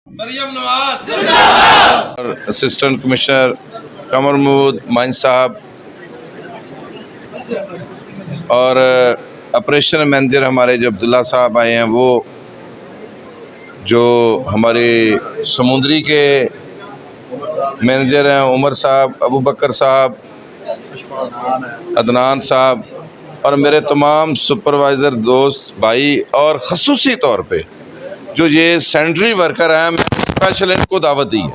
मरियम नवाज जिंदाबाद। और assistant commissioner कमर Mahmood mine साहब और ऑपरेशन मैनेजर हमारे जो अब्दुल्ला साहब आए हैं, वो जो हमारे समुंदरी के मैनेजर हैं उमर साहब, अबू बकर साहब, अदनान साहब और मेरे तमाम सुपरवाइज़र दोस्त भाई और ख़ुसूसी तौर पे जो ये सेंट्री वर्कर हैं, मैंने स्पेशल इनको दावत दी है।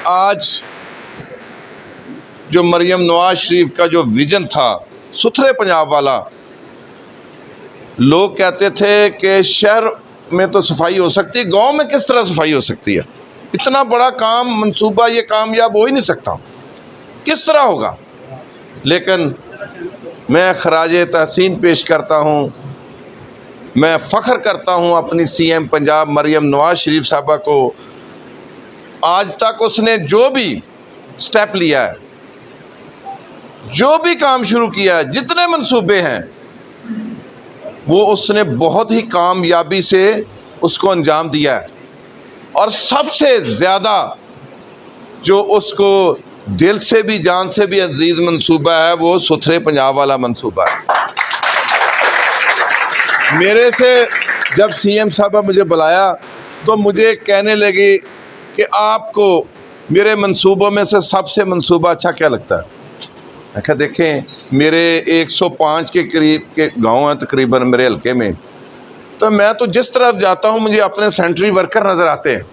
आज जो मरियम नवाज शरीफ का जो विजन था सुथरे पंजाब वाला, लोग कहते थे कि शहर में तो सफाई हो सकती है, गांव में किस तरह सफाई हो सकती है? इतना बड़ा काम मंसूबा ये कामयाब हो ही नहीं सकता, किस तरह होगा? लेकिन मैं खराजे तहसीन पेश करता हूँ, मैं फ़ख्र करता हूँ अपनी सीएम पंजाब मरियम नवाज शरीफ साहबा को। आज तक उसने जो भी स्टेप लिया है, जो भी काम शुरू किया है, जितने मंसूबे हैं, वो उसने बहुत ही कामयाबी से उसको अंजाम दिया है। और सबसे ज़्यादा जो उसको दिल से भी जान से भी अजीज़ मंसूबा है, वो सुथरे पंजाब वाला मंसूबा है। मेरे से जब सीएम साहबा मुझे बुलाया तो मुझे कहने लगी कि आपको मेरे मंसूबों में से सबसे मंसूबा अच्छा क्या लगता है? मैं कहा देखें, मेरे 105 के करीब के गांव हैं तकरीबन मेरे हल्के में, तो मैं तो जिस तरफ जाता हूं मुझे अपने सेंट्री वर्कर नज़र आते हैं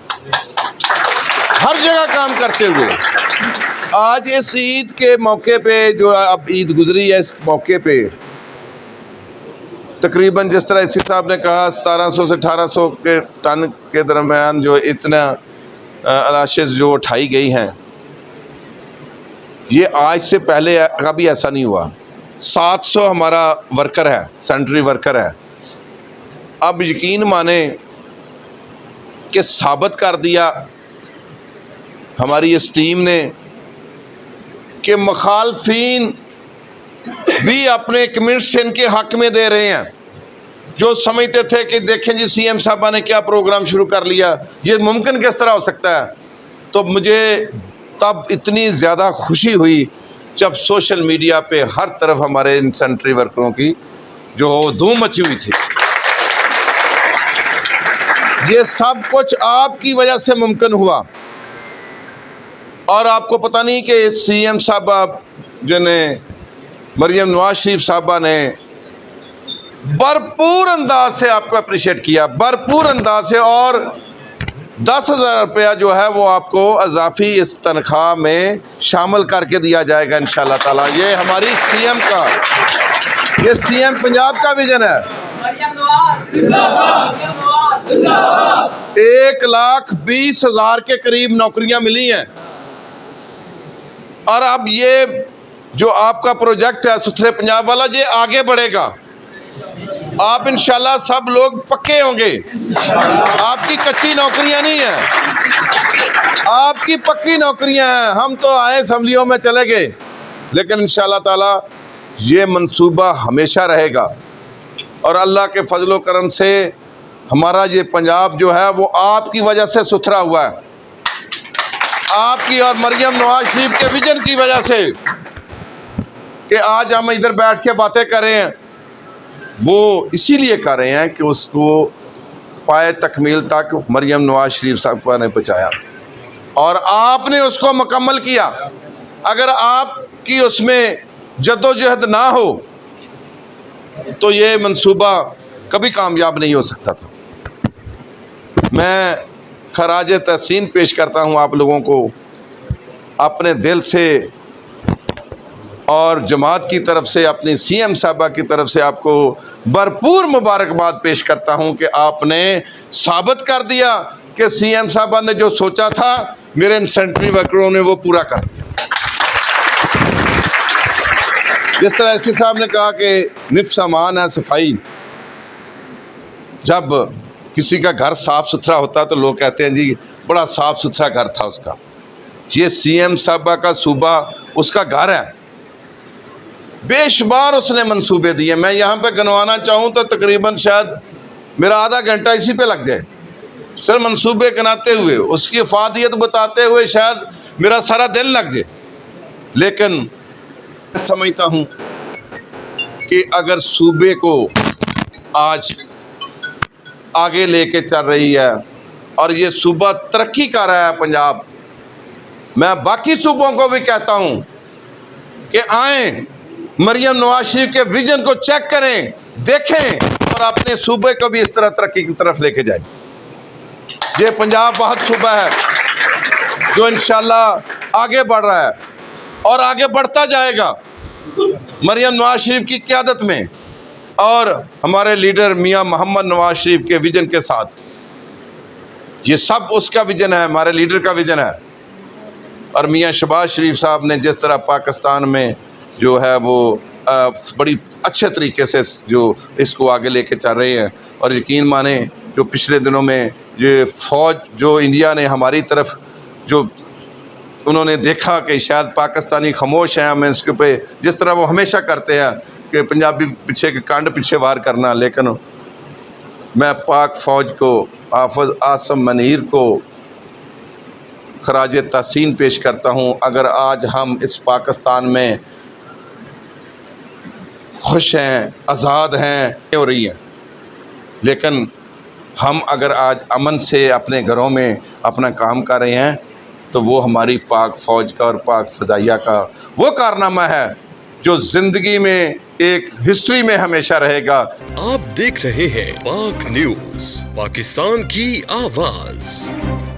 हर जगह काम करते हुए। आज इस ईद के मौके पे, जो अब ईद गुजरी है, इस मौके पे तकरीबन जिस तरह इसी साहब ने कहा 1700 से 1800 के टन के दरमियान जो इतना अलाशिश जो उठाई गई हैं, ये आज से पहले कभी ऐसा नहीं हुआ। 700 हमारा वर्कर है, सेंट्री वर्कर है। अब यकीन माने कि साबित कर दिया हमारी इस टीम ने कि मुखालफीन भी अपने कमेंट्स इनके हक में दे रहे हैं। जो समझते थे कि देखें जी सीएम साहबा ने क्या प्रोग्राम शुरू कर लिया, ये मुमकिन किस तरह हो सकता है, तो मुझे तब इतनी ज़्यादा खुशी हुई जब सोशल मीडिया पे हर तरफ हमारे इन सेंट्री वर्करों की जो धूम मची हुई थी। ये सब कुछ आपकी वजह से मुमकिन हुआ। और आपको पता नहीं कि सीएम साहबा जिन्हें मरियम नवाज शरीफ साहबा ने भरपूर अंदाज से आपको अप्रिशिएट किया, भरपूर अंदाज से, और 10,000 रुपया जो है वो आपको इजाफी इस तनख्वाह में शामिल करके दिया जाएगा इंशाल्लाह ताला। ये हमारी सीएम का, ये सीएम पंजाब का विजन है। 1,20,000 के करीब नौकरियां मिली हैं। और अब ये जो आपका प्रोजेक्ट है सुथरे पंजाब वाला, ये आगे बढ़ेगा। आप इंशाल्लाह सब लोग पक्के होंगे, आपकी कच्ची नौकरियां नहीं हैं, आपकी पक्की नौकरियां हैं। हम तो आए असम्बलियों में चले गए, लेकिन इंशाल्लाह ताला ये मंसूबा हमेशा रहेगा। और अल्लाह के फजलो करम से हमारा ये पंजाब जो है वो आपकी वजह से सुथरा हुआ है, आपकी और मरियम नवाज शरीफ के विजन की वजह से कि आज हम इधर बैठ के बातें कर रहे हैं। वो इसीलिए कर रहे हैं कि उसको पाए तकमील तक मरियम नवाज शरीफ साहब ने पहुँचाया और आपने उसको मुकम्मल किया। अगर आपकी उसमें जद्दोजहद ना हो तो ये मंसूबा कभी कामयाब नहीं हो सकता था। मैं खराज तहसीन पेश करता हूँ आप लोगों को अपने दिल से, और जमात की तरफ से, अपनी सीएम साहबा की तरफ से आपको भरपूर मुबारकबाद पेश करता हूं कि आपने साबित कर दिया कि सीएम साहबा ने जो सोचा था मेरे सेंट्री वर्करों ने वो पूरा कर दिया। जिस तरह एसपी साहब ने कहा कि निफ सामान है सफाई, जब किसी का घर साफ़ सुथरा होता तो लोग कहते हैं जी बड़ा साफ़ सुथरा घर था उसका। ये सीएम साहबा का सूबा उसका घर है। बेशुमार उसने मंसूबे दिए। मैं यहाँ पे गिनवाना चाहूँ तो तकरीबन शायद मेरा आधा घंटा इसी पे लग जाए, सिर्फ मंसूबे गिनाते हुए, उसकी अफादियत बताते हुए शायद मेरा सारा दिन लग जाए। लेकिन मैं समझता हूँ कि अगर सूबे को आज आगे लेके चल रही है और ये सूबा तरक्की कर रहा है पंजाब, मैं बाकी सूबों को भी कहता हूँ कि आएँ, मरियम नवाज शरीफ के विजन को चेक करें, देखें और अपने सूबे को भी इस तरह तरक्की की तरफ लेके जाएं। ये पंजाब बहुत सूबा है जो इंशाल्लाह आगे बढ़ रहा है और आगे बढ़ता जाएगा मरियम नवाज शरीफ की क़यादत में और हमारे लीडर मियां मोहम्मद नवाज शरीफ के विजन के साथ। ये सब उसका विजन है, हमारे लीडर का विजन है। और मियां शहबाज शरीफ साहब ने जिस तरह पाकिस्तान में जो है वो बड़ी अच्छे तरीके से जो इसको आगे लेके चल रहे हैं, और यकीन माने जो पिछले दिनों में ये फ़ौज जो इंडिया ने हमारी तरफ जो उन्होंने देखा कि शायद पाकिस्तानी खामोश हैं, हमें इसके पे जिस तरह वो हमेशा करते हैं कि पंजाबी पीछे के कांड पीछे वार करना, लेकिन मैं पाक फ़ौज को, हाफ़िज़ आसिम मनीर को खराज तहसीन पेश करता हूँ। अगर आज हम इस पाकिस्तान में खुश हैं, आज़ाद हैं, हो रही हैं, लेकिन हम अगर आज अमन से अपने घरों में अपना काम कर रहे हैं तो वो हमारी पाक फ़ौज का और पाक फ़ज़ाइया का वो कारनामा है जो ज़िंदगी में एक हिस्ट्री में हमेशा रहेगा। आप देख रहे हैं पाक न्यूज़, पाकिस्तान की आवाज़।